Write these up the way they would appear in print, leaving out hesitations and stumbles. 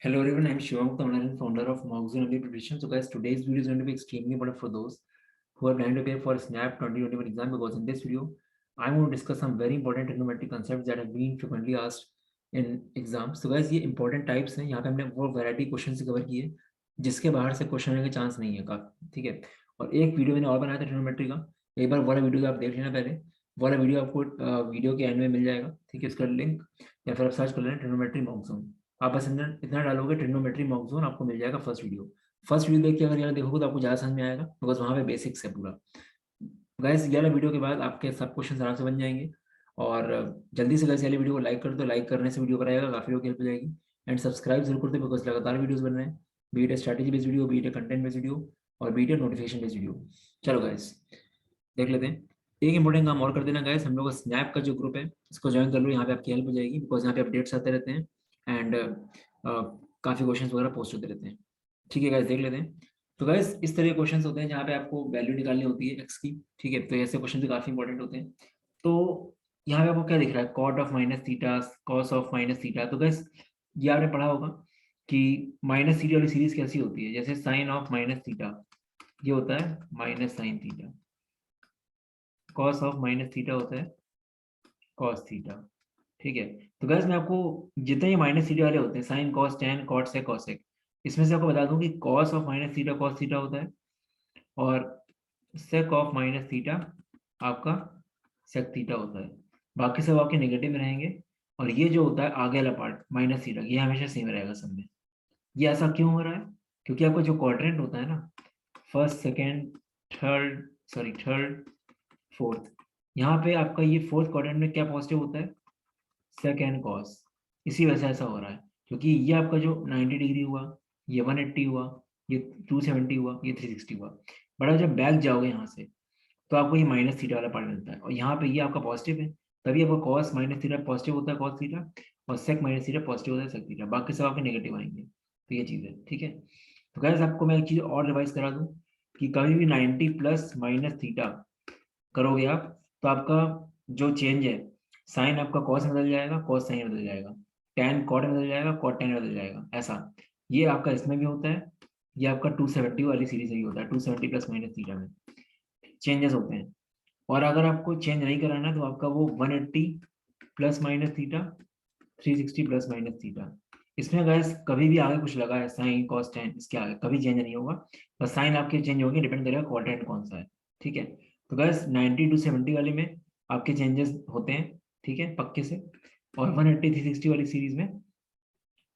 Hello everyone, I'm Shivam, the owner and founder of Moxon MBA Preparation. So guys, today's video is going to be extremely important for those who are planning to prepare for SNAP 2021 exam, because in this video, I'm going to discuss some very important trigonometric concepts that have been frequently asked in exams. So guys, ये important types हैं. यहाँ पे हमने वो variety questions cover किए जिसके बाहर से क्वेश्चन आने के चांस नहीं है काफी, ठीक है। और एक वीडियो मैंने और बनाया था ट्रिग्नोमेट्री का, एक बार वाला वीडियो आप देख लेना पहले। वाला वीडियो आपको वीडियो के एंड में मिल जाएगा, ठीक है। इसका लिंक या फिर आप सर्च कर लेना ट्रिग्नोमेट्री मॉक्सोन। आप बस इतना डालोगे ट्रिग्नोमेट्री मॉक जोन, आपको मिल जाएगा फर्स्ट वीडियो। फर्स्ट वीडियो देख के अगर यार देखोगे तो आपको ज़्यादा समझ में आएगा, बिकॉज वहाँ पे बेसिक्स है पूरा। गैस ये वाला वीडियो के बाद आपके सब क्वेश्चन आराम से बन जाएंगे। और जल्दी से गैस वाली वीडियो को लाइक कर दो, लाइक करने से वीडियो पर आएगा, काफ़ी लोग हेल्प हो जाएगी। एंड सब्सक्राइब जरूर कर दो, बिकॉज लगातार वीडियोस बन रहे हैं, be it a strategy based video, be it a content based video, और be it a notification based video. चलो गैस देख लेते हैं। एक इंपॉर्टेंट काम और कर देना गैस, हम लोग का स्नैप का जो ग्रुप है इसको ज्वाइन कर लो, यहाँ पे आपकी हेल्प हो जाएगी, बिकॉज यहाँ पे अपडेट्स आते रहते हैं एंड काफ़ी क्वेश्चन वगैरह पोस्ट होते रहते हैं। ठीक है गाइस, देख लेते हैं। तो गाइस इस तरह के क्वेश्चन होते हैं जहाँ पे आपको वैल्यू निकालनी होती है एक्स की, ठीक है। तो ऐसे क्वेश्चन भी काफ़ी इंपॉर्टेंट होते हैं। तो यहाँ पे आपको क्या दिख रहा है, cot of minus theta, cos of minus theta. तो गाइस ये आपने पढ़ा होगा कि माइनस थीटा वाली सीरीज कैसी होती है, जैसे साइन ऑफ माइनस थीटा ये होता है minus sine theta, cos of minus theta होता है कॉस थीटा, ठीक है। तो गाइस मैं आपको जितने ये माइनस थीटा वाले होते हैं, sine cos tan cot sec cosec, इसमें से आपको बता दूं कि cos of minus theta cos theta होता है, और सेक ऑफ माइनस थीटा आपका सेक थीटा होता है। बाकी सब आपके नेगेटिव में रहेंगे, और ये जो होता है आगे वाला पार्ट माइनस थीटा, ये हमेशा सेम रहेगा सब में। ये ऐसा क्यों हो रहा है, क्योंकि आपका जो क्वाड्रेंट होता है ना, फर्स्ट सेकेंड थर्ड फोर्थ, यहाँ पे आपका ये फोर्थ क्वाड्रेंट में क्या पॉजिटिव होता है, सेकेंड कॉस। इसी वजह से ऐसा हो रहा है, क्योंकि ये आपका जो 90 डिग्री हुआ, ये 180 हुआ, ये 270 हुआ, ये 360 हुआ। बड़ा जब बैक जाओगे यहाँ से तो आपको ये माइनस थीटा वाला पार्ट मिलता है, और यहाँ पे ये आपका पॉजिटिव है, तभी आपका कॉस माइनस थीटा पॉजिटिव होता है कॉस थीटा, और सेक माइनस थीटा पॉजिटिव होता है सेक थीटा, बाकी सब आपके नेगेटिव आएंगे। तो ये चीज़ है, ठीक है। तो गैस आपको मैं एक चीज़ और रिवाइज करा दूँ कि कभी भी 90 प्लस माइनस थीटा करोगे आप, तो आपका जो चेंज है, साइन आपका कॉस में बदल जाएगा, कॉस साइन बदल जाएगा, टेन कॉट में बदल जाएगा, कॉट टेन बदल जाएगा, ऐसा। ये आपका इसमें भी होता है, ये आपका 270 वाली सीरीज में भी होता है, 270 प्लस माइनस थीटा में चेंजेस होते हैं। और अगर आपको चेंज नहीं कराना है तो आपका वो 180 plus minus theta, 360 plus minus theta, इसमें गैस कभी भी आगे कुछ लगा है साइन कॉस टेन, इसके आगे कभी चेंज नहीं होगा, बस साइन आपके चेंज होंगे, डिपेंड करेगा क्वाड्रेंट कौन सा है, ठीक है। तो गैस 90 टू 70 वाले में आपके चेंजेस होते हैं, ठीक है, पक्के से। और 180 360 वाली सीरीज में,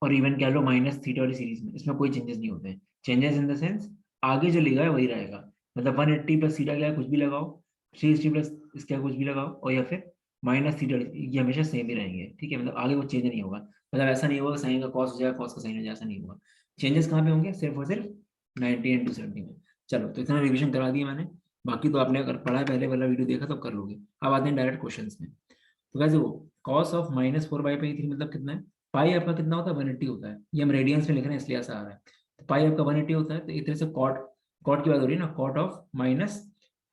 और इवन कह लो माइनस थीटा वाली सीरीज में, इसमें कोई चेंजेस नहीं होते हैं। चेंजेस इन द सेंस आगे जो लिखा है वही रहेगा, मतलब 180 प्लस थीटा क्या कुछ भी लगाओ, 360 प्लस इसका कुछ भी लगाओ, और या फिर माइनस थीटा, ये हमेशा सेम ही रहेंगे, ठीक है। मतलब आगे वो चेंज नहीं होगा, मतलब ऐसा नहीं होगा साइन का कॉस हो जाएगा कॉस का साइन हो जाएगा, ऐसा नहीं होगा। चेंजेस कहाँ पे होंगे, सिर्फ और सिर्फ 90 एंड 270 में। चलो तो इतना रिविजन करा दिया मैंने, बाकी तो आपने अगर पढ़ा है पहले वाला वीडियो देखा तो कर लोगे। अब आते हैं डायरेक्ट क्वेश्चन में। तो वैसे वो कॉस ऑफ माइनस 4 बाई 3 मतलब कितना है, पाई आपका कितना होता है 180 होता है, ये हम रेडियंस में लिख रहे हैं इसलिए ऐसा आ रहा है। तो पाई आपका 180 होता है, तो एक तरह से कॉट, कॉट की बात हो रही है ना, cot of minus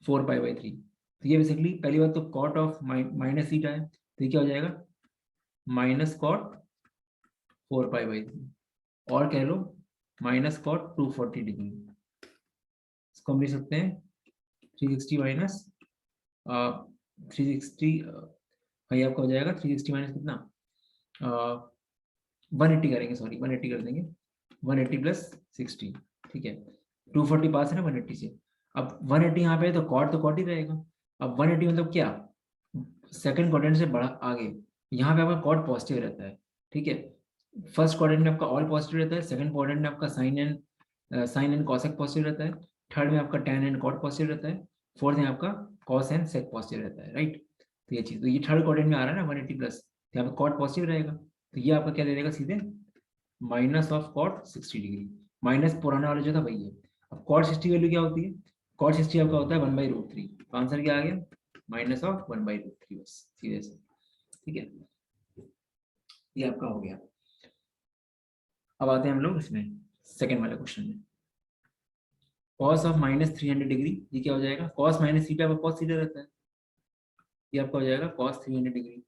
4 pi by 3। तो ये बेसिकली पहली बात तो कॉट ऑफ माइनस थीटा है, तो ये क्या हो जाएगा माइनस कॉट 4 पाई बाई 3, और कह लो माइनस कॉट 240 डिग्री। इसको हम लिख सकते हैं 360 माइनस 360, भाई आपका हो जाएगा 360 माइनस कितना, 180 करेंगे, सॉरी 180 कर देंगे, 180 प्लस 60, ठीक है। 240 पास है ना 180 से, अब 180 यहाँ पे है तो कॉट ही रहेगा। अब 180 मतलब क्या, सेकंड क्वाड्रेंट से बड़ा आगे, यहाँ पे आपका कॉट पॉजिटिव रहता है, ठीक है। फर्स्ट क्वाड्रेंट में आपका ऑल पॉजिटिव रहता है, सेकंड क्वाड्रेंट में आपका साइन एंड कॉसेक पॉजिटिव रहता है, थर्ड में आपका टेन एंड कॉट पॉजिटिव रहता है, फोर्थ में आपका कॉस एंड सेक पॉजिटिव रहता है, राइट। तो ये चीज, तो ये थर्ड क्वाड्रेंट में आ रहा है ना 180 प्लस, तो यहाँ पे कॉट पॉजिटिव रहेगा, तो ये आपका क्या दे देगा सीधे minus of cot 60 degree, minus पुराना वाला जो था वही है। अब कॉट 60 वैल्यू क्या होती है, कॉट 60 आपका होता है 1/√3, तो आंसर क्या आ गया माइनस ऑफ 1/√3, बस सीधे से, ठीक है। ये आपका हो गया। अब आते हैं हम लोग इसमें सेकंड वाले क्वेश्चन में, कॉस ऑफ माइनस 300 डिग्री, ये क्या हो जाएगा, कॉस माइनस थीटा पर कॉस थीटा रहता है, ये आपका हो जाएगा कॉस 300 डिग्री,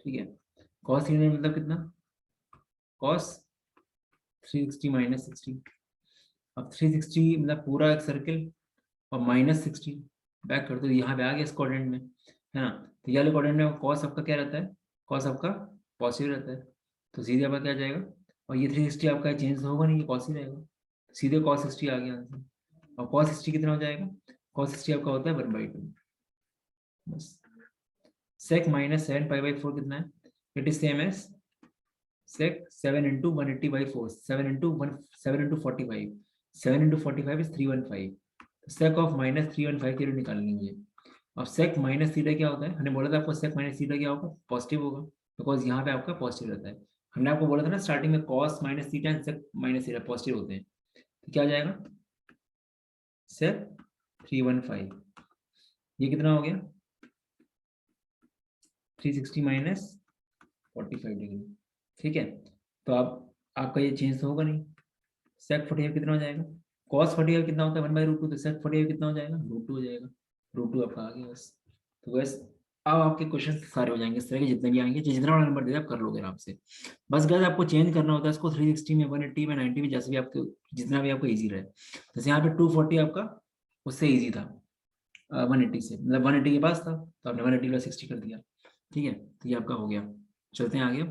ठीक है। कॉस 300 मतलब कितना, कॉस 360 माइनस 60। अब 360 मतलब पूरा एक सर्किल और माइनस 60 बैक कर दो, यहाँ पे आ गया इस क्वाड्रेंट में, है ना। तो ये वाले क्वाड्रेंट में कॉस आपका क्या रहता है, कॉस आपका पॉजिटिव रहता है, तो सीधे आपका क्या जाएगा, और ये 360 आपका चेंज होगा नहीं, ये कॉस ही रहेगा, सीधे कॉस 60 आ गया आंसर। और कॉस 60 कितना हो जाएगा, कॉस 60 आपका होता है 1/2, बस। सेक माइनस 7 पाई/4 कितना है, it is same as sec 7 into 180/4, 7 into 1, 7 into 45, 7 into 45 is 315, sec of minus 315 की वैल्यू निकालनी है मुझे। अब sec माइनस थीटा क्या होता है, हमने बोला था आपको sec माइनस थीटा क्या होगा, पॉजिटिव होगा, बिकॉज यहाँ पे आपका पॉजिटिव रहता है। हमने आपको बोला था ना स्टार्टिंग में cos minus theta and sec minus theta positive होते हैं, तो क्या आ जाएगा sec 315, ये कितना हो गया 360 माइनस 45 डिग्री, ठीक है। तो अब आपका ये चेंज तो होगा नहीं, sec 45 कितना हो जाएगा, cos 45 कितना होता है 1/√2, तो sec 45 कितना हो जाएगा √2 हो जाएगा, √2 आपका आ गया बस। तो बस अब आपके क्वेश्चन सारे हो जाएंगे इस तरह के, जितने भी आएंगे, जितना बड़ा नंबर दे आप कर लोगे आराम से। बस गाइस आपको चेंज करना होता है इसको 360 में, 180 में, 90 में, जैसे भी आपको जितना भी आपको ईजी रहे। जैसे यहाँ पे 240 आपका उससे ईजी था 180 से, मतलब 180 के पास था तो आपने 180 + 60 कर दिया, ठीक है। तो ये आपका हो गया। चलते हैं आगे।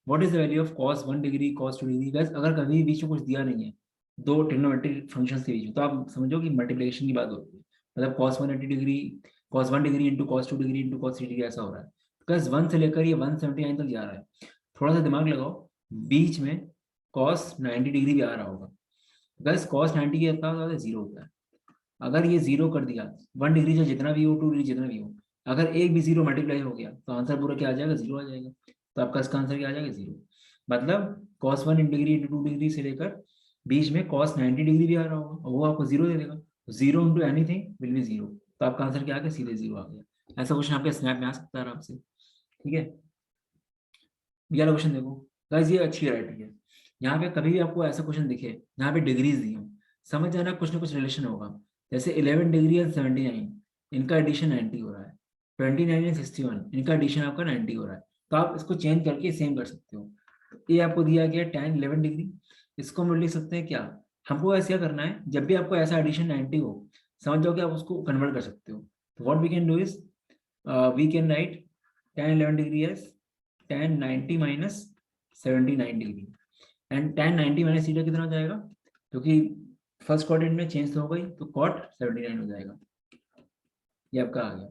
What is the value of cos 1 degree cos 2 degree. Guys अगर कभी बीच में कुछ दिया नहीं है दो ट्रिग्नोमेट्रिक फंक्शंस के बीच में, तो आप समझो कि मल्टीप्लिकेशन की बात होती है, मतलब cos 180 degree cos 1 degree into cos 2 degree into cos 3 degree ऐसा हो रहा है। गाइस 1 से लेकर ये 179 तक जा रहा है, थोड़ा सा दिमाग लगाओ, बीच में cos 90 डिग्री भी आ रहा होगा। गाइस cos 90 के कितना होता है 0 होता है। अगर ये 0 कर दिया 1 डिग्री से जितना भी हो 2 डिग्री जितना भी हो, अगर एक भी 0 मल्टीप्लाई हो गया तो आंसर पूरा क्या आ जाएगा 0 आ जाएगा। तो आपका इसका आंसर क्या आ जाएगा 0। मतलब cos 1 डिग्री इंटू 2 डिग्री से लेकर बीच में cos 90 डिग्री भी आ रहा होगा और वो आपको 0 दे देगा, 0 इंटू एनीथिंग विल बी 0। तो आपका आंसर क्या आ गया सीधे 0 आ गया। ऐसा क्वेश्चन आपके स्नैप में आ सकता है आराम से, ठीक है। ये वाला क्वेश्चन देखो गाइस, ये अच्छी वैरायटी है। यहाँ पे कभी भी आपको ऐसा क्वेश्चन दिखे यहाँ पे डिग्रीज दी हो, समझ जाना कुछ ना कुछ रिलेशन होगा। जैसे 11 डिग्री और 79 इनका एडिशन 90 हो रहा है, 29 एंड 61 इनका एडिशन आपका 90 हो रहा है, तो आप इसको चेंज करके सेम कर सकते हो। तो ये आपको दिया गया tan 11 डिग्री, इसको हम लिख सकते हैं क्या, हमको ऐसा करना है जब भी आपको ऐसा एडिशन 90 हो, समझ जाओ कि आप उसको कन्वर्ट कर सकते हो। तो what we can do is we can write tan 11 degree as tan 90 minus 79 degree, and tan 90 minus theta कितना हो जाएगा, क्योंकि फर्स्ट क्वाड्रेंट में चेंज तो हो गई तो cot 79 हो जाएगा, ये आपका आ गया।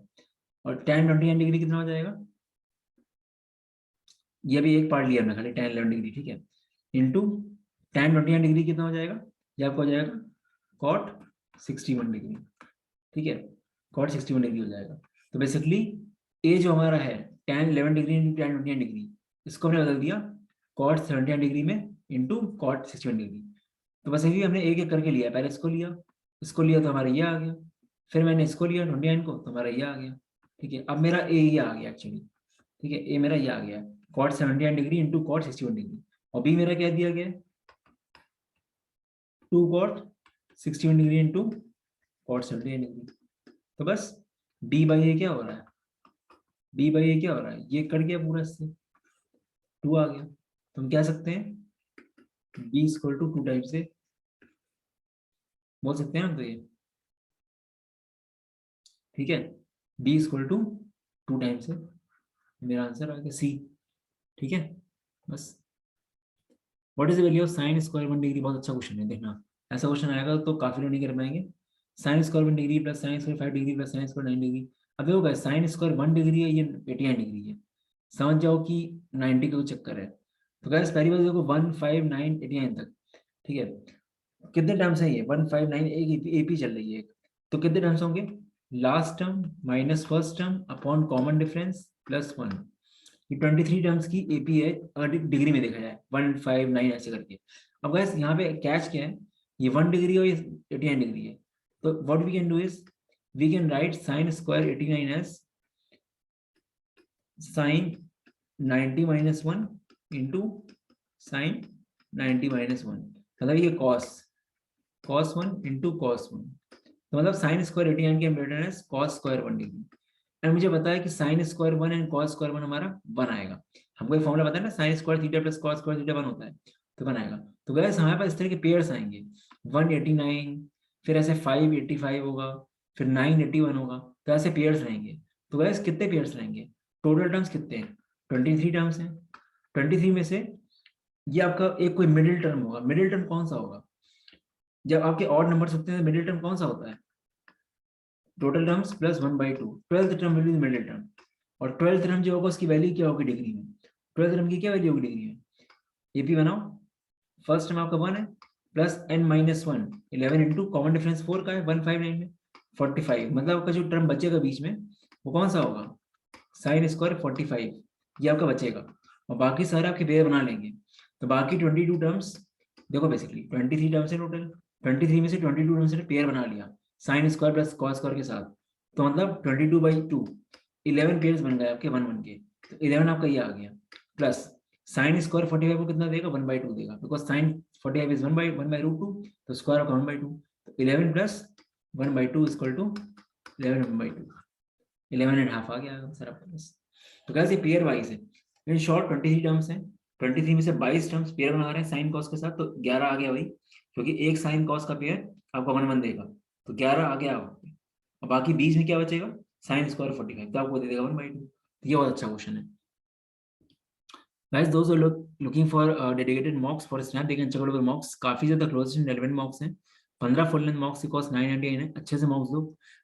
और tan 29 डिग्री कितना हो जाएगा, ये भी एक पार्ट लिया हमने खाली tan 11 डिग्री, ठीक है, इंटू tan 29 डिग्री कितना हो जाएगा, ये आपका हो जाएगा cot 61 डिग्री, ठीक है, cot 61 डिग्री हो जाएगा। तो बेसिकली ये जो हमारा है tan 11 degree into tan 29 degree, इसको हमने बदल दिया cot 79 डिग्री में इंटू cot 61 डिग्री। तो बस यही हमने एक एक करके लिया, पहले इसको लिया तो हमारा ये आ गया, फिर मैंने इसको लिया 29 को तो हमारा ये आ गया, ठीक है। अब मेरा ए ये आ गया एक्चुअली, ठीक है, ए मेरा ये आ गया cot 79 degree into cot 61 degree, और बी मेरा क्या दिया गया 2 cot 61 degree into cot 79 degree. तो बस b बाई ए क्या हो रहा है, b बाई ए क्या हो रहा है, ये कट गया पूरा, इससे 2 आ गया, तो हम क्या सकते हैं b इक्वल टू 2 टाइप से बोल सकते हैं ना, तो ये ठीक है, b इक्वल टू 2 टाइम्स है, मेरा आंसर आ गया सी, ठीक है। बस what is the value of sine square 1 degree, बहुत अच्छा क्वेश्चन है, देखना ऐसा क्वेश्चन आएगा तो काफी लोग नहीं कर पाएंगे। Sine square 1 degree plus sine square 5 degree plus sine square 9 degree. अब देखो गाइस साइन स्क्वायर 1 डिग्री है, ये 89 डिग्री है, समझ जाओ कि 90 का चक्कर है। तो गाइस पहली बात देखो 1 5 9 89 तक, ठीक है, कितने टर्म्स है ये 1 5 9, एक एपी चल रही है एक, तो कितने टर्म्स होंगे, last term minus first term upon common difference plus 1, ये 23 टर्म्स की एपी है अगर डिग्री में देखा जाए 1 5 9 ऐसे करके। अब गाइस यहाँ पे कैच क्या है, ये 1 डिग्री और ये 89 डिग्री है, तो what we can do is we can write sine square 89 as sine 90 minus 1 into sine 90 minus 1, मतलब ये cos 1 इंटू cos 1, तो मतलब साइन स्क्वायर 89 की हम रिटर्न है cos स्क्वायर 1 डिग्री। एंड मुझे पता है कि sine square 1 and cos square 1 हमारा 1 आएगा, हमको एक फॉर्मूला पता है ना, sine square theta plus cos square theta 1 होता है, तो बनाएगा। तो गैस हमारे पास इस तरह के पेयर्स आएंगे 189, फिर ऐसे 585 होगा, फिर 981 होगा, तो ऐसे पेयर्स रहेंगे। तो गैस कितने पेयर्स रहेंगे, टोटल टर्म्स कितने हैं, 23 टर्म्स हैं। 23 में से ये आपका एक कोई मिडिल टर्म होगा। मिडिल टर्म कौन सा होगा, जब आपके ऑड नंबर्स होते हैं मिडिल टर्म कौन सा होता है, total terms plus 1/2, 12th term will be middle term. और 12th टर्म जो होगा उसकी वैल्यू क्या होगी डिग्री में, 12th टर्म की क्या वैल्यू होगी डिग्री में, एपी बनाओ। फर्स्ट टर्म आपका 1 है, plus n-1, 11 into common difference 4 का है 159 में 45, मतलब आपका जो टर्म बचेगा बीच में वो कौन सा होगा, साइन स्क्वायर 45, ये आपका बचेगा। और बाकी सारे आपके पेयर बना लेंगे। तो बाकी 22 टर्म्स, देखो बेसिकली 23 टर्म्स है टोटल, 23 में से 22 टर्म्स ने पेयर बना लिया sine square plus cos square के साथ। तो मतलब 22/2, 11 पेयर्स बन गए आपके 1 1 के। तो 11 आपका ये आ गया, प्लस साइन स्क्वायर 45 को कितना देगा, 1/2 देगा, बिकॉज साइन 45 इज 1/√2, तो स्क्वायर ऑफ 1/2, तो 11 प्लस 1/2 इक्वल टू 11 1/2, 11.5 आ गया सर आपके पास। तो कैसे पेयर वाइज है, इन शॉर्ट 23 टर्म्स हैं, 23 में से 22 टर्म्स पेयर बना रहे हैं साइन कॉस के साथ, तो 11 आ गया वही, क्योंकि एक साइन कॉस का पेयर आपको 1 1 देगा, तो 11 आ गया आपको। और बाकी 20 में क्या बचेगा, साइन स्क्वायर 45, तो आपको दे देगा 1/2। ये बहुत अच्छा क्वेश्चन है। Guys, those who are looking for dedicated mocks for Snap, they can check out our mocks. काफी ज्यादा closest and relevant mocks हैं। 15 फुल लेंथ मॉक्स की कॉस्ट 999 है। अच्छे से मॉक्स दो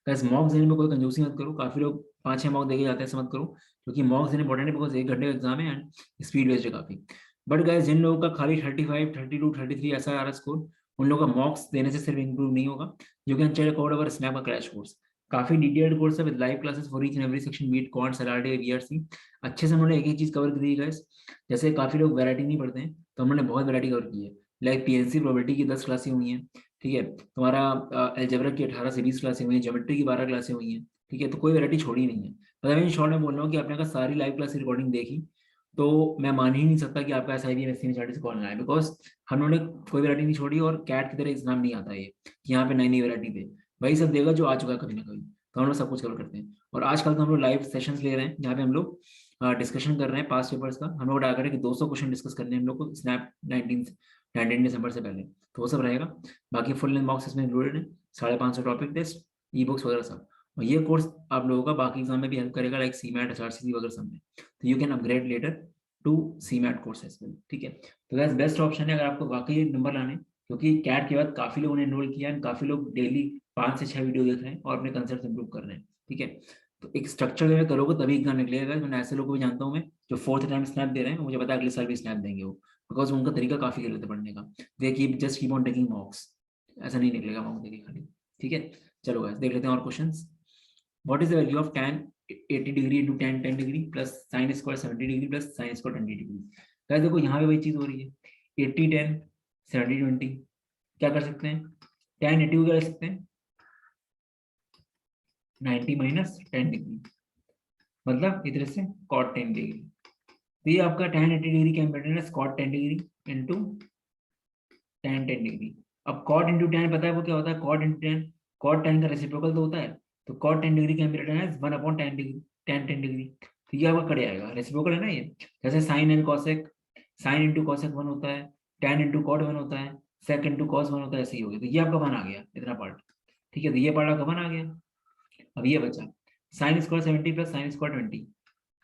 गाइस, मॉक्स देने में कोई कंजूसी मत करो। काफी लोग 5-6 मॉक देके जाते हैं, ऐसा मत करो, क्योंकि मॉक्स देने इंपॉर्टेंट है, बिकॉज 1 घंटे का एग्जाम है एंड स्पीड वेस्ट है काफी। बट गाइस, जिन लोगों का खाली 35, 32, 33 ऐसा आ रहा स्कोर, उन लोगों का मॉक्स देने से सिर्फ इंप्रूव नहीं होगा। You can check out our snap का क्रैश कोर्स, काफी डिटेल्ड कोर्स है with live classes for each and every section, meet quants LRD VRC. अच्छे से उन्होंने एक एक चीज कवर कर दी गाइस। जैसे काफी लोग वैरायटी नहीं पढ़ते हैं, तो हमने बहुत वैरायटी कवर की है। लाइक पीएनसी प्रोबेबिलिटी की 10 क्लासें हुई हैं, ठीक है, तुम्हारा अलजेब्रा की 18 से 20 क्लासें हुई हैं, ज्योमेट्री की 12 क्लासें हुई हैं, ठीक है, तो कोई वैरायटी छोड़ी नहीं है। मतलब इन शॉर्ट में बोल रहा हूँ कि आपने अगर सारी लाइव क्लास रिकॉर्डिंग देखी, तो मैं मान ही नहीं सकता कि आपका SIB में चार्ट से कॉल ना आए, बिकॉज हमने कोई वैरायटी नहीं छोड़ी, और कैट की तरह एग्जाम नहीं आता ये कि यहाँ पे नई नई वैरायटी दे, वही सब देगा जो आ चुका है कभी ना कभी। तो हम लोग सब कुछ कवर करते हैं। और आजकल तो हम लोग लाइव सेशंस ले रहे हैं, जहाँ पे हम लोग डिस्कशन कर रहे हैं पास्ट पेपर्स का। हम लोग टारगेट है कि 200 क्वेश्चन डिस्कस करने हैं हम लोग को स्नैप 19 दिसंबर से पहले, तो वो सब रहेगा। बाकी फुल लेंथ बॉक्स इसमें इंक्लूडेड है, 550 टॉपिक टेस्ट, ई बुक्स वगैरह सब। और ये कोर्स आप लोगों का बाकी एग्जाम में भी हेल्प करेगा, लाइक CMAT HRCC वगैरह सब में। तो you can upgrade later to CMAT course as well, ठीक है। तो गैस बेस्ट ऑप्शन है अगर आपको वाकई नंबर लाने, क्योंकि कैट के बाद काफी लोगों ने एनरोल किया है, काफी लोग डेली 5 से 6 वीडियो देख रहे हैं और अपने कंसेप्ट इंप्रूव कर रहे हैं, ठीक है। तो एक स्ट्रक्चर में करोगे तभी एग्जाम निकलेगा। मैंने ऐसे लोगों को भी जानता हूँ मैं, जो 4th टाइम स्नैप दे रहे हैं, मुझे पता है अगले साल भी स्नैप देंगे वो, बिकॉज उनका तरीका काफी गलत है पढ़ने का। दे कीप ऑन टेकिंग मॉक्स, ऐसा नहीं निकलेगा मॉक देके खाली, ठीक है। चलो गाइस देख लेते हैं और questions. What is the value of tan 80 degree into tan 10 degree plus sin square 70 degree plus sin square 20 degree. Guys देखो यहाँ पे वही चीज हो रही है, 80 10 70 20। क्या कर सकते हैं, tan 80 को क्या कर सकते हैं, 90 माइनस 10 डिग्री, मतलब इधर से cot 10 डिग्री। तो ये आपका tan 80 डिग्री का इम्पेरियन है cot 10 degree into tan 10 degree. अब cot इंटू tan पता है वो क्या होता है, cot into tan, cot tan का रेसिप्रोकल तो होता है, तो cot 10 डिग्री का इम्पेरियन है 1/tan डिग्री, tan 10 डिग्री। तो ये आपका कट आएगा, रेसिप्रोकल है ना ये। जैसे sin and cosec, sin into cosec 1 होता है, tan इंटू cot 1 होता है, sec इंटू cos 1 होता है, ऐसे ही हो गया। तो ये आपका 1 आ गया इतना पार्ट, ठीक है। तो ये पार्ट आपका 1 आ गया। अब ये बचा sin square 70 plus sin square 20।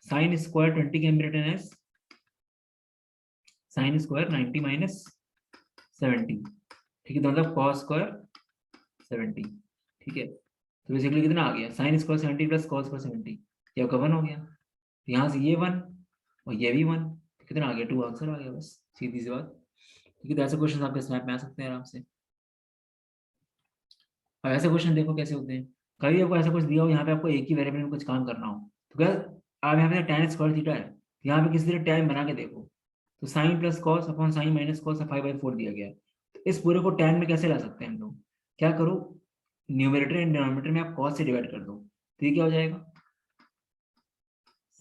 sin square 20 का इम्पेरियन है sin स्क्वायर 90 माइनस 70, ठीक है, तो मतलब cos स्क्वायर 70, ठीक है। तो बेसिकली कितना आ गया, sin square 70 plus cos square 70, ये आपका 1 हो गया। तो यहाँ से ये 1 और ये भी 1, तो कितना आ गया, 2 आंसर आ गया, बस सीधी सी बात, ठीक है। तो ऐसे क्वेश्चन आपके स्नैप में आ सकते हैं आराम से। अब ऐसे क्वेश्चन देखो कैसे होते हैं, कभी आपको ऐसा कुछ दिया हो, यहाँ पे आपको एक ही वेरिएबल में कुछ काम करना हो, तो क्या आप यहाँ पे tan स्क्वायर थीटा है, तो यहाँ पे किसी तरह tan बना के देखो, तो sine plus cos upon sine minus cos 5/4 दिया गया है। तो इस पूरे को tan में कैसे ला सकते हैं हम लोग, क्या करो, न्यूमरेटर एंड डिनोमिनेटर में आप कॉस से डिवाइड कर दो, तो ये क्या हो जाएगा,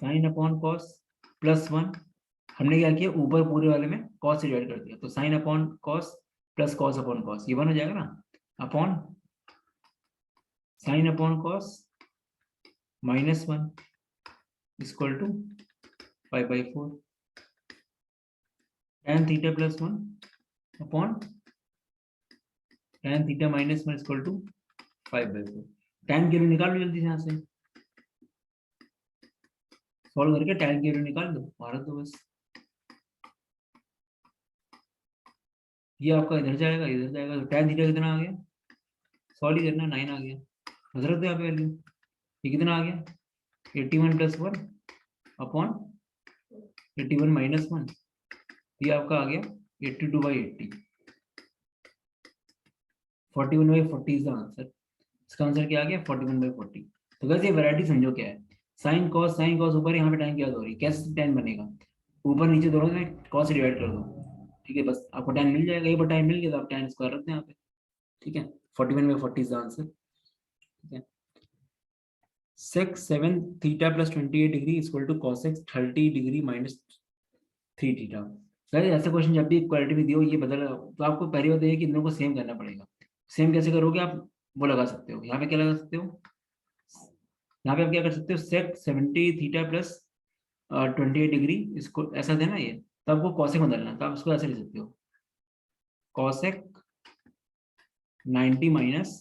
साइन अपॉन कॉस प्लस 1। हमने क्या किया, ऊपर पूरे वाले में कॉस से डिवाइड कर दिया, तो sine upon cos plus cos upon cos, ये 1 हो जाएगा ना, upon sine upon cos -1 equal to 5/4, tan theta plus 1 upon tan theta minus 1 equal to 5/4। tan की वैल्यू निकाल लो जल्दी से यहाँ से, सॉल्व करके tan की वैल्यू निकाल दो, भारत दो बस। ये आपका इधर जाएगा इधर जाएगा, तो tan थीटा कितना आ गया, सॉल्व ही करना, 9 आ गया। नजर दो यहाँ पे वैल्यू, ये कितना आ गया 81 + 1 अपॉन 81 - 1, ये आपका आ गया 82/80। 41/40 इज द आंसर। इसका आंसर क्या आ गया 41/40। तो वैसे ये वैरायटी समझो क्या है, साइन कॉस ऊपर, यहाँ पे tan क्या हो रही है, कैसे tan बनेगा, ऊपर नीचे दोनों में cos से डिवाइड कर दो, ठीक है, बस आपको tan मिल जाएगा, ये पर tan मिल गया तो आप tan स्क्वायर रख दें यहाँ पे, ठीक है। 41/40 इज द आंसर, ठीक है। sec 7 theta plus 28 degree equal to cos x 30 degree minus 3 theta. Guys ऐसा क्वेश्चन जब भी इक्वालिटी में दियो, ये बदल, तो आपको पहली बात ये कि इन दोनों को सेम करना पड़ेगा। सेम कैसे करोगे आप, वो लगा सकते हो, यहाँ पे क्या लगा सकते हो, यहाँ पे आप क्या कर सकते हो, sec 70 थीटा प्लस 28 डिग्री, इसको ऐसा देना ये, तो आपको cosec में बदलना, तो आप इसको ऐसे लिख सकते हो, cosec 90 माइनस,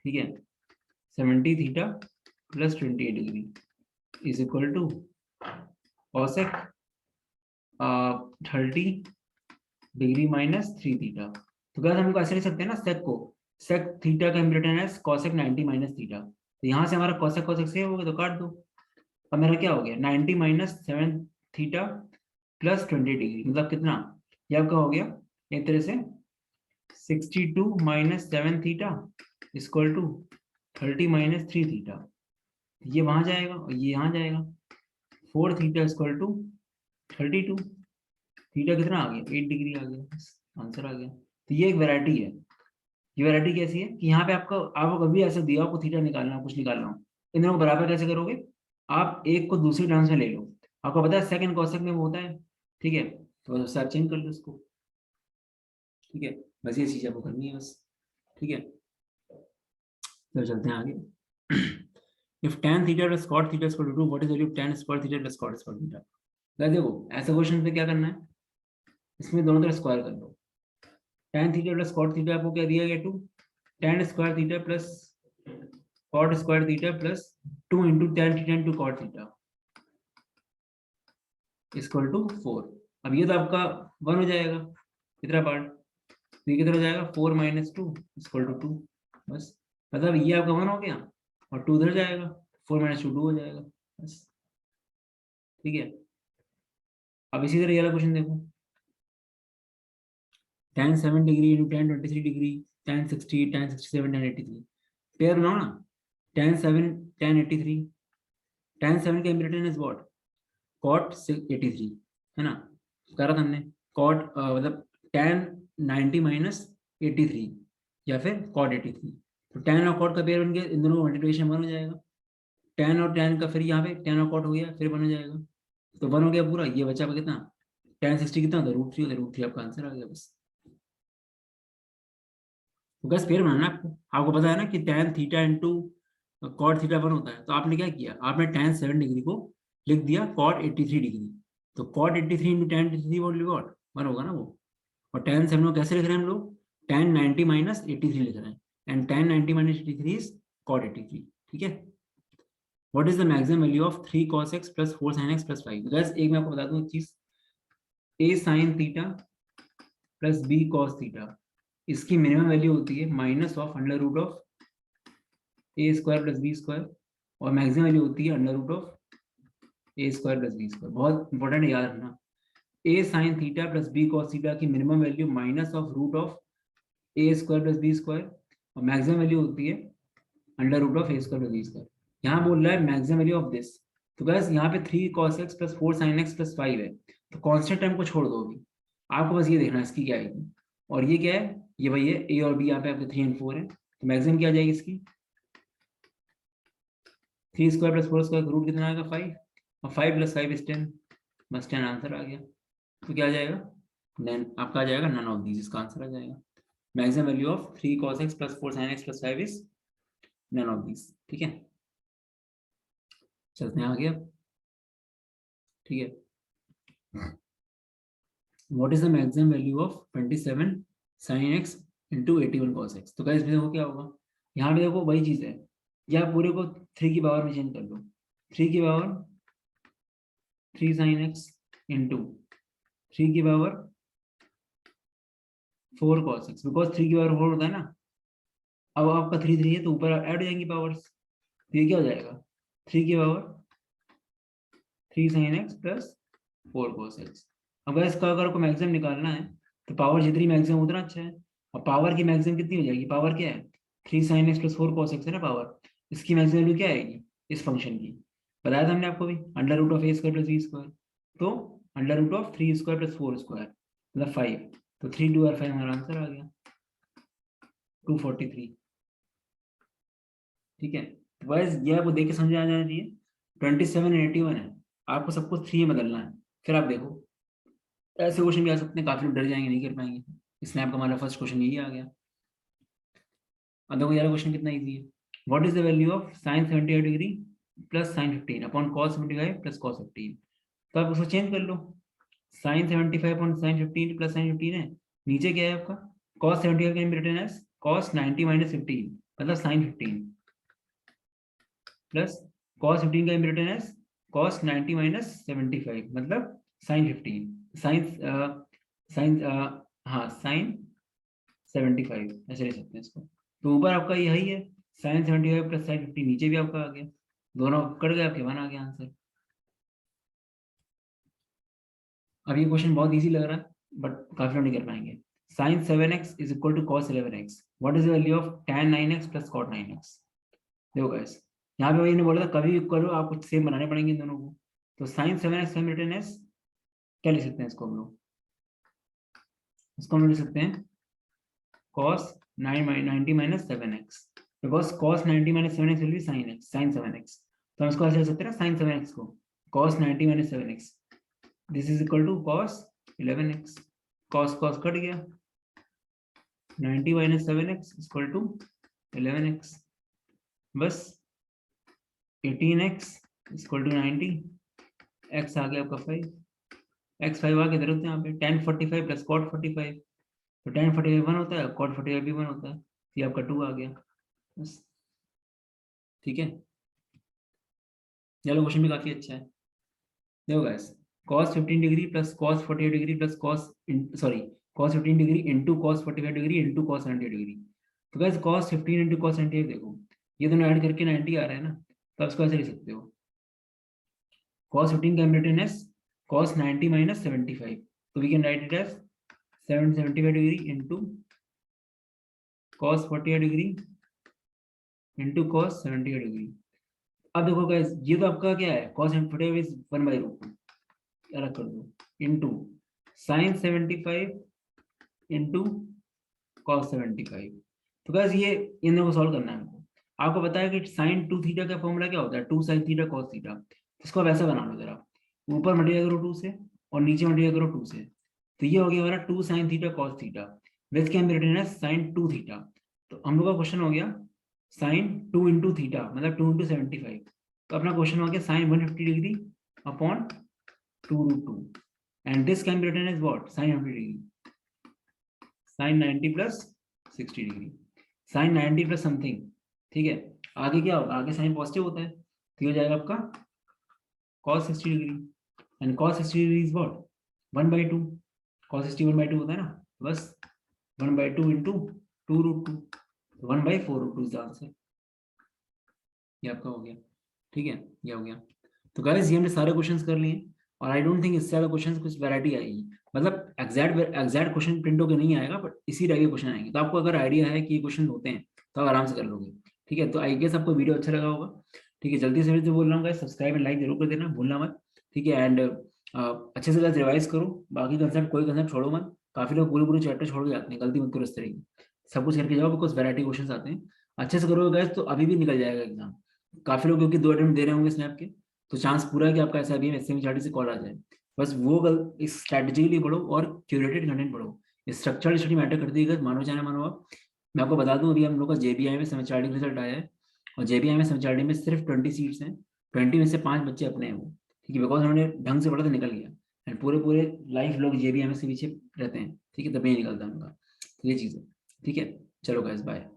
ठीक है, 70 theta plus 28 degree is equal to cosec 30 degree minus 3 theta. तो क्या हम इनको ऐसे लिख सकते हैं ना, सेक को, सेक थीटा का इम्प्लिटेन है cosec 90 माइनस थीटा, तो यहाँ से हमारा cosec cosec से हो गया तो काट दो, अब मेरा क्या हो गया 90 माइनस 7 थीटा प्लस 20 डिग्री, मतलब कितना, ये आपका हो गया एक तरह से 62 minus 7 theta equal to 30 minus 3 theta, ये वहां जाएगा और ये यहाँ जाएगा, 4 थीटा इक्वल टू 32, थीटा कितना आ गया 8 डिग्री आ गया, आंसर आ गया। तो ये एक वैरायटी है, ये वैरायटी कैसी है कि यहाँ पे आपको कभी ऐसा दिया आपको थीटा निकालना हो, कुछ निकालना हो, इन दोनों को बराबर कैसे करोगे, आप एक को दूसरी टर्म्स में ले लो, आपको पता है सेकंड कॉसेक में वो होता है, ठीक है, तो उससे आप चेंज कर लो उसको, ठीक है, बस ये चीज आपको करनी है बस, ठीक है। तो चलते हैं आगे। If tan theta plus cot theta equal to 2, what is value of tan square theta plus cot square theta. Guys देखो ऐसा क्वेश्चन पे क्या करना है, इसमें दोनों तरफ स्क्वायर कर लो, tan theta plus cot theta आपको क्या दिया गया 2, tan square theta plus cot square theta plus 2 into tan theta into cot theta equal to 4। अब ये तो आपका 1 हो जाएगा, कितना पार्ट, ये कितना हो जाएगा 4 माइनस 2 इक्वल टू 2, बस, मतलब ये आपका 1 हो गया और 2 उधर जाएगा, 4 माइनस 2 2 हो जाएगा, बस, ठीक है। अब इसी तरह ये वाला क्वेश्चन देखो, tan 7 degree into tan 23 degree, tan 60 tan 67 tan 83, pair बनाओ ना, tan 7 tan 83, tan 7 का इम्प्लिटेंस इज व्हाट, cot 83, है ना, करा था हमने, cot मतलब tan 90 माइनस 83 या फिर cot 83, तो tan और cot का पेयर बन गया, इन दोनों का मल्टीप्लिकेशन 1 हो जाएगा, tan और tan का फिर यहाँ पे tan और cot हो गया, फिर 1 हो जाएगा, तो 1 हो गया पूरा, ये बचा आपका कितना, tan 60 कितना होता है √3 होता है, √3 आपका आंसर आ गया बस। तो बस पेयर बनाना है आपको, आपको पता है ना कि tan theta into cot theta 1 होता है, तो आपने क्या किया, आपने tan 7 डिग्री को लिख दिया cot 83 डिग्री, तो cot 83 इंटू tan 83 वॉट 1 होगा ना वो, और tan 7 को कैसे लिख रहे हैं हम लोग, tan 90 माइनस 83 लिख रहे हैं, and tan 90 minus 83 is cot 83, ठीक है। What is the maximum value of 3 cos x plus 4 sin x plus 5। बस एक मैं आपको बता दूं एक चीज, a sin theta plus b cos theta, इसकी मिनिमम वैल्यू होती है minus of under root of a square plus B square, और मैक्सिमम वैल्यू होती है under root of a square plus B square. बहुत इंपॉर्टेंट याद रखना, a sine theta plus b cos theta की minimum value minus of root of a square plus B square, और maximum value होती है under root of a square plus B square. यहाँ बोल रहा है मैक्सिमम वैल्यू ऑफ दिस, तो guys यहाँ पे 3 cos x plus 4 sin x plus 5 है, तो कांस्टेंट टर्म को छोड़ दो अभी, आपको बस ये देखना है इसकी क्या आएगी, और ये क्या है, ये वही है a और b, यहाँ पे आपके 3 और 4 है, तो मैक्सिमम क्या आ जाएगी इसकी, 3 स्क्वायर प्लस 4 स्क्वायर, रूट कितना आएगा 5, और 5 प्लस 5 इज 10, बस 10 आंसर आ गया। तो क्या आ जाएगा, देन आपका आ जाएगा नन ऑफ दीज, इसका आंसर आ जाएगा, maximum value of 3 cos x plus 4 sin x plus 5 is none of these, ठीक है। चलते हैं आगे अब, ठीक है। What is the maximum value of 27 sin x into 81 cos x। तो गाइस देखो क्या होगा, यहाँ पे देखो वही चीज है, या पूरे को 3 की पावर में चेंज कर लो, 3 की पावर 3 sin x इंटू 3 की पावर 4 cos x, बिकॉज 3 की पावर 4 होता है ना। अब आपका 3 है तो ऊपर ऐड हो जाएंगी पावर्स, तो ये क्या हो जाएगा 3 की power 3 sin x plus 4 cos x। अब इसका अगर आपको मैक्सिमम निकालना है तो पावर जितनी मैक्सिमम उतना अच्छा है। और पावर की मैक्सिमम कितनी हो जाएगी, पावर क्या है 3 sin x plus 4 cos x है ना पावर, इसकी मैक्सिमम वैल्यू क्या आएगी इस फंक्शन की, बताया था हमने आपको भी, under root of a square plus B square. तो under root of 3 square plus 4 square मतलब 5, तो 3 2 और 5 हमारा आंसर आ गया 243। ठीक है, तो बस ये आपको देख के समझ आ जाना चाहिए 27 और 81 है, आपको सब कुछ 3 में बदलना है। फिर आप देखो ऐसे क्वेश्चन भी आ सकते हैं, काफी लोग डर जाएंगे नहीं कर पाएंगे, इसलिए आपका हमारा फर्स्ट क्वेश्चन यही आ गया। अब देखो यार क्वेश्चन कितना इजी है, what is the value of sin 78 degree plus sin 15 upon cos 75 plus cos 15। तो आप उसको चेंज कर लो, sin 75 upon sin 15 plus sin 15 है, नीचे क्या है आपका cos 75 can be written as cos 90 minus 15 मतलब sin 15 plus cos 15 can be written as cos 90 minus 75 मतलब sin 15 sin sin हाँ sin 75 ऐसे ले सकते हैं इसको। तो ऊपर आपका यही है sin 75 प्लस sin 50, नीचे भी आपका आ गया, दोनों कट गए आपके 1 आ गया आंसर। अब ये क्वेश्चन बहुत इजी लग रहा है बट काफी लोग नहीं कर पाएंगे। sin 7x is equal to cos 11x, what is the value of tan 9x plus cot 9x। देखो गाइस यहाँ पे वही ने बोला था कभी भी करो आपको सेम बनाने पड़ेंगे इन दोनों को। तो sin 7x हम रिटर्न एज क्या लिख सकते हैं इसको हम लोग, इसको हम लिख सकते हैं cos 90 minus 7x, because cos 90 minus 7x will be sin x, sin 7x। तो हम इसको ऐसे लिख सकते हैं ना sin 7x को cos 90 minus 7x, this is equal to cos 11x, cos cos cut गया, 90 minus 7x is equal to 11x, बस 18x is equal to 90, x आ गया आपका 5, x 5 आगे इधर होते हैं यहाँ पे tan 45 प्लस cot 45, तो tan 45 1 होता है, cot 45 भी 1 होता है, ये आपका 2 आ गया बस। ठीक है, चलो क्वेश्चन भी काफी अच्छा है। देखो guys cos 15 degree plus cos 48 degree plus cos cos 15 degree into cos 45 degree into cos 90 degree. तो गाइस cos 15 इंटू cos 90 देखो ये दोनों ऐड करके 90 आ रहा है ना, तो आप इसको ऐसे लिख सकते हो cos 15 का रिटर्न एज cos 90 माइनस 75, तो we can write it as 75 degree into cos 48 degree into cos 78 degree. अब देखो गाइस ये तो आपका क्या है cos 45 इज 1/√2 अलग कर दो इंटू sin 75 इंटू cos 75। तो गाइस ये इन दोनों को सॉल्व करना है हमको। आपको पता है कि sin 2 थीटा का फॉर्मूला क्या होता है 2 sin थीटा cos थीटा, इसको वैसा बना लो जरा, ऊपर मल्टीप्लाई करो 2 से और नीचे मल्टीप्लाई करो 2 से, तो ये हो गया हमारा 2 sin theta cos theta which can be written as sin 2 theta. तो हम लोग का क्वेश्चन हो गया sin 2 इंटू थीटा मतलब 2 इंटू 75, तो अपना क्वेश्चन हो गया sin 150 degree upon 2√2 and this can be written as what sin 150 degree, sin 90 plus 60 degree, sin 90 plus something। ठीक है, आगे क्या होगा, आगे साइन पॉजिटिव होता है तो ये हो जाएगा आपका cos 60 degree and cos 60 degree is what 1/2, cos 60 1/2 होता है ना, तो बस 1/2 इंटू 2√2, 1/4√2 इज द आंसर। ये आपका हो गया। ठीक है, ये हो गया। तो गाइस ये हमने सारे क्वेश्चंस कर लिए और आई डोंट थिंक इससे ज्यादा क्वेश्चंस कुछ वैरायटी आएगी, मतलब एग्जैक्ट क्वेश्चन प्रिंट होकर नहीं आएगा बट इसी तरह के क्वेश्चन आएंगे। तो आपको अगर आइडिया है कि ये क्वेश्चन होते हैं तो आप आराम से कर लोगे। ठीक है, तो आई गेस आपको वीडियो अच्छा लगा होगा। ठीक है, जल्दी से बोल रहा हूँ गाइस सब्सक्राइब एंड लाइक जरूर कर देना, भूलना मत। ठीक है, एंड अच्छे से रिवाइज करो, बाकी कंसेप्ट कोई कंसेप्ट छोड़ो मत। काफी लोग पूरे पूरे चैप्टर छोड़ के जाते हैं, गलती मत करो इस तरह की, सब कुछ करके जाओ बिकॉज वैरायटी क्वेश्चन आते हैं। अच्छे से करोगे गाइस तो अभी भी निकल जाएगा एग्जाम। काफी लोग क्योंकि 2 अटेम्प्ट दे रहे होंगे स्नैप के, तो चांस पूरा है कि आपका ऐसा भी एसएमई से कॉल आ जाए। बस वो इस स्ट्रैटेजिकली पढ़ो और क्यूरेटेड कंटेंट पढ़ो, स्ट्रक्चरल स्टडी मैटर करती है, मानो चाहे मानो आप। मैं आपको बता दूं अभी हम लोग का जेबीआई में सेमेस्टर रिजल्ट आया है और जेबीआई में सेमेस्टर में सिर्फ 20 सीट्स हैं, 20 में से 5 बच्चे अपने हैं वो। ठीक है, बिकॉज उन्होंने ढंग से पढ़ा तो निकल गया। एंड पूरे लाइफ लोग JBMS के पीछे रहते हैं, ठीक है, दबे नहीं निकलता उनका, तो ये चीज़ है, ठीक है, चलो गाइस बाय।